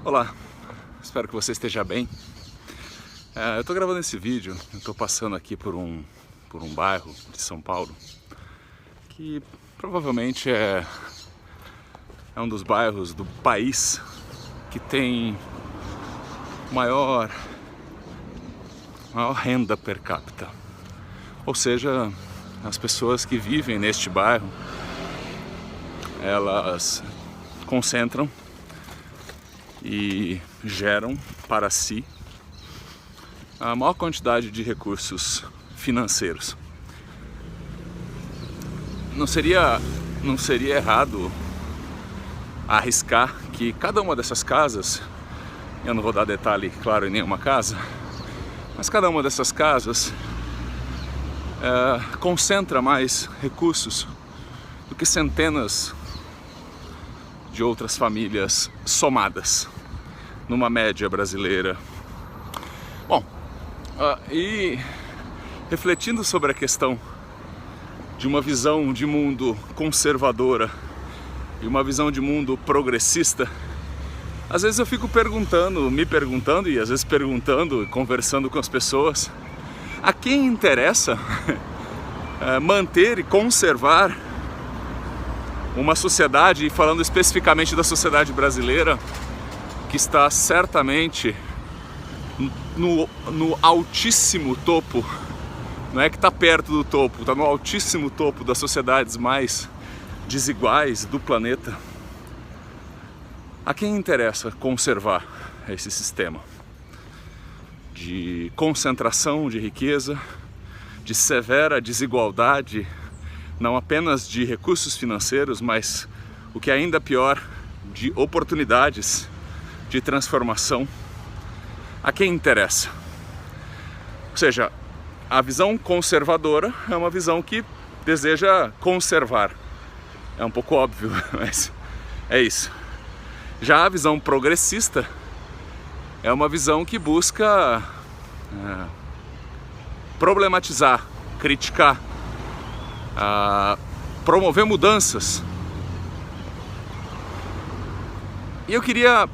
Olá, espero que você esteja bem. Eu estou gravando esse vídeo, eu estou passando aqui por um bairro de São Paulo que provavelmente é um dos bairros do país que tem maior renda per capita. Ou seja, as pessoas que vivem neste bairro, elas concentram e geram para si a maior quantidade de recursos financeiros. Não seria errado arriscar que cada uma dessas casas, eu não vou dar detalhe, claro, em nenhuma casa, mas cada uma dessas casas concentra mais recursos do que centenas de outras famílias somadas numa média brasileira. Bom, e refletindo sobre a questão de uma visão de mundo conservadora e uma visão de mundo progressista, às vezes eu fico me perguntando e às vezes perguntando e conversando com as pessoas, a quem interessa manter e conservar uma sociedade, e falando especificamente da sociedade brasileira, que está certamente no altíssimo topo, não é que está perto do topo, está no altíssimo topo das sociedades mais desiguais do planeta. A quem interessa conservar esse sistema de concentração de riqueza, de severa desigualdade, não apenas de recursos financeiros, mas o que é ainda pior, de oportunidades de transformação? A quem interessa? Ou seja, a visão conservadora é uma visão que deseja conservar. É um pouco óbvio, mas é isso. Já a visão progressista é uma visão que busca problematizar, criticar, promover mudanças. E eu queria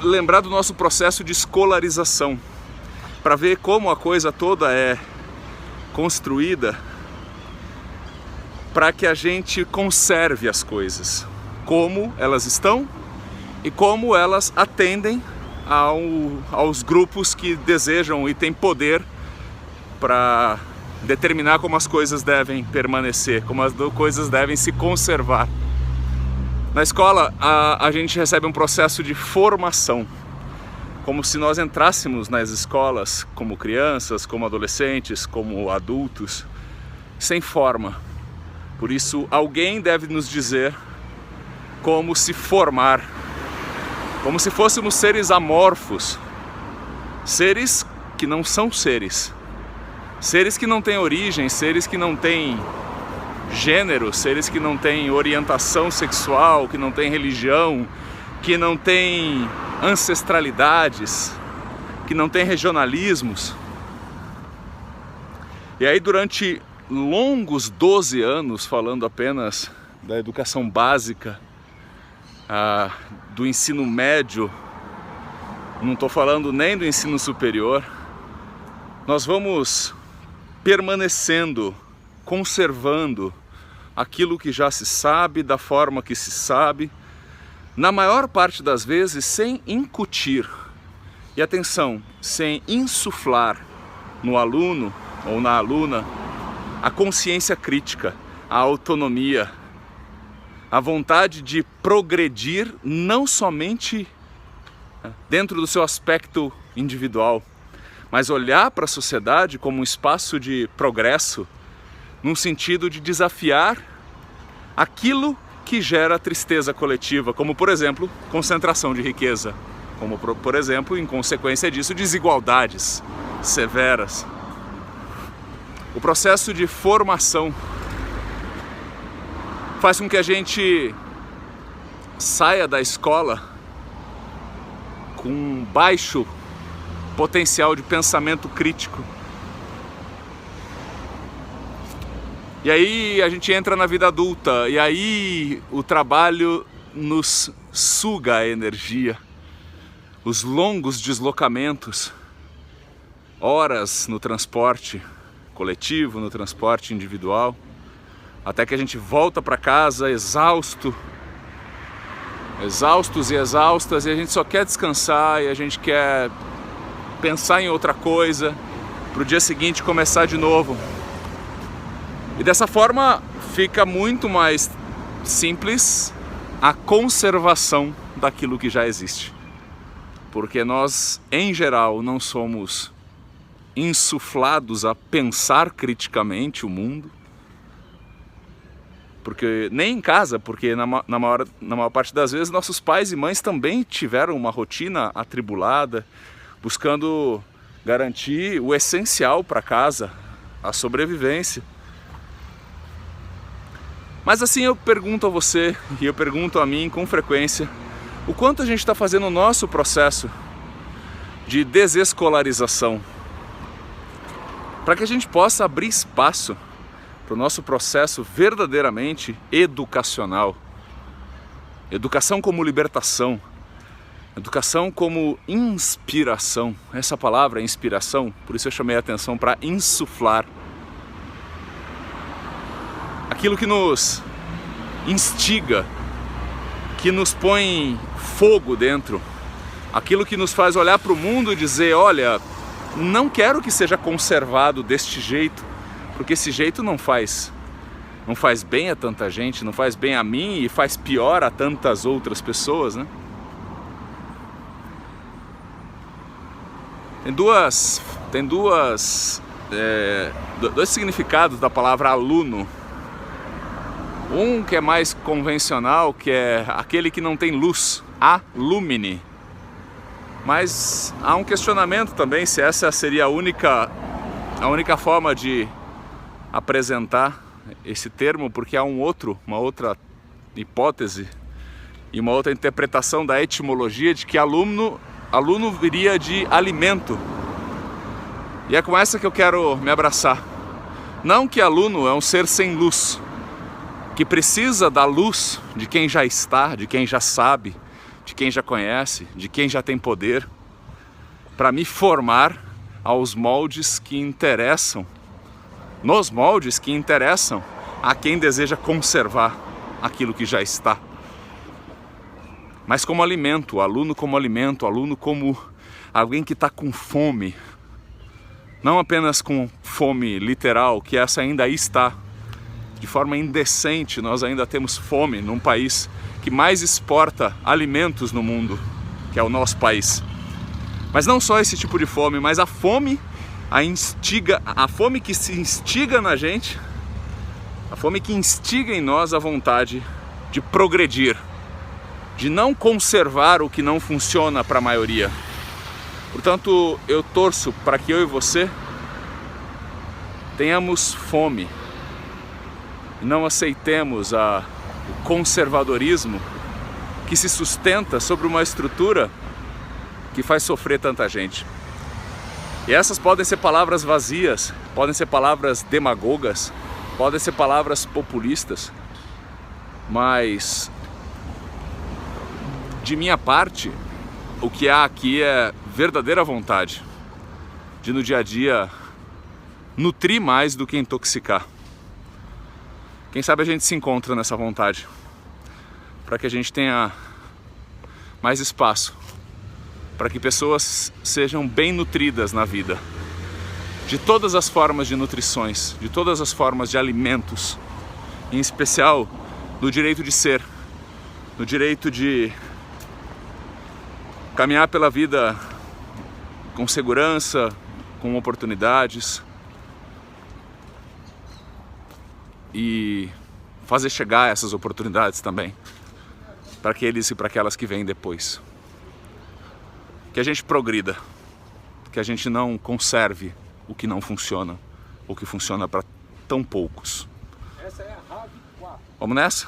lembrar do nosso processo de escolarização, para ver como a coisa toda é construída para que a gente conserve as coisas, como elas estão e como elas atendem aos grupos que desejam e têm poder para determinar como as coisas devem permanecer, como as coisas devem se conservar. Na escola, a gente recebe um processo de formação, como se nós entrássemos nas escolas como crianças, como adolescentes, como adultos, sem forma. Por isso, alguém deve nos dizer como se formar, como se fôssemos seres amorfos, seres que não são seres, seres que não têm origem, seres que não têm gênero, seres que não têm orientação sexual, que não têm religião, que não têm ancestralidades, que não têm regionalismos. E aí, durante longos 12 anos, falando apenas da educação básica, do ensino médio, não estou falando nem do ensino superior, nós vamos permanecendo, conservando aquilo que já se sabe, da forma que se sabe, na maior parte das vezes sem incutir, e atenção, sem insuflar no aluno ou na aluna a consciência crítica, a autonomia, a vontade de progredir não somente dentro do seu aspecto individual, mas olhar para a sociedade como um espaço de progresso, num sentido de desafiar aquilo que gera tristeza coletiva, como, por exemplo, concentração de riqueza, como, por exemplo, em consequência disso, desigualdades severas. O processo de formação faz com que a gente saia da escola com um baixo potencial de pensamento crítico. E aí a gente entra na vida adulta, e aí o trabalho nos suga a energia, os longos deslocamentos, horas no transporte coletivo, no transporte individual, até que a gente volta para casa exaustos e exaustas, e a gente só quer descansar e a gente quer pensar em outra coisa, para o dia seguinte começar de novo. E dessa forma fica muito mais simples a conservação daquilo que já existe. Porque nós, em geral, não somos insuflados a pensar criticamente o mundo. Porque nem em casa, porque na maior parte das vezes nossos pais e mães também tiveram uma rotina atribulada, buscando garantir o essencial para casa, a sobrevivência. Mas assim eu pergunto a você, e eu pergunto a mim com frequência, o quanto a gente está fazendo o nosso processo de desescolarização, para que a gente possa abrir espaço para o nosso processo verdadeiramente educacional. Educação como libertação, educação como inspiração. Essa palavra é inspiração, por isso eu chamei a atenção para insuflar. Aquilo que nos instiga, que nos põe fogo dentro, aquilo que nos faz olhar para o mundo e dizer, olha, não quero que seja conservado deste jeito, porque esse jeito não faz bem a tanta gente, não faz bem a mim e faz pior a tantas outras pessoas, né? Tem dois significados da palavra aluno. Um que é mais convencional, que é aquele que não tem luz, alumine. Mas há um questionamento também se essa seria a única forma de apresentar esse termo, porque há uma outra hipótese e uma outra interpretação da etimologia de que aluno viria de alimento. E é com essa que eu quero me abraçar. Não que aluno é um ser sem luz, que precisa da luz de quem já está, de quem já sabe, de quem já conhece, de quem já tem poder, para me formar aos moldes que interessam, nos moldes que interessam a quem deseja conservar aquilo que já está. Mas como alimento, aluno como alguém que está com fome, não apenas com fome literal, que essa ainda aí está, de forma indecente. Nós ainda temos fome num país que mais exporta alimentos no mundo, que é o nosso país. Mas não só esse tipo de fome, mas a fome que se instiga na gente, a fome que instiga em nós a vontade de progredir, de não conservar o que não funciona para a maioria. Portanto, eu torço para que eu e você tenhamos fome, não aceitemos o conservadorismo que se sustenta sobre uma estrutura que faz sofrer tanta gente. E essas podem ser palavras vazias, podem ser palavras demagogas, podem ser palavras populistas, mas de minha parte, o que há aqui é verdadeira vontade de no dia a dia nutrir mais do que intoxicar. Quem sabe a gente se encontra nessa vontade, para que a gente tenha mais espaço, para que pessoas sejam bem nutridas na vida, de todas as formas de nutrições, de todas as formas de alimentos, em especial no direito de ser, no direito de caminhar pela vida com segurança, com oportunidades, e fazer chegar essas oportunidades também para aqueles e para aquelas que vêm depois. Que a gente progrida, que a gente não conserve o que não funciona, o que funciona para tão poucos. Essa é a RAV 4. Vamos nessa?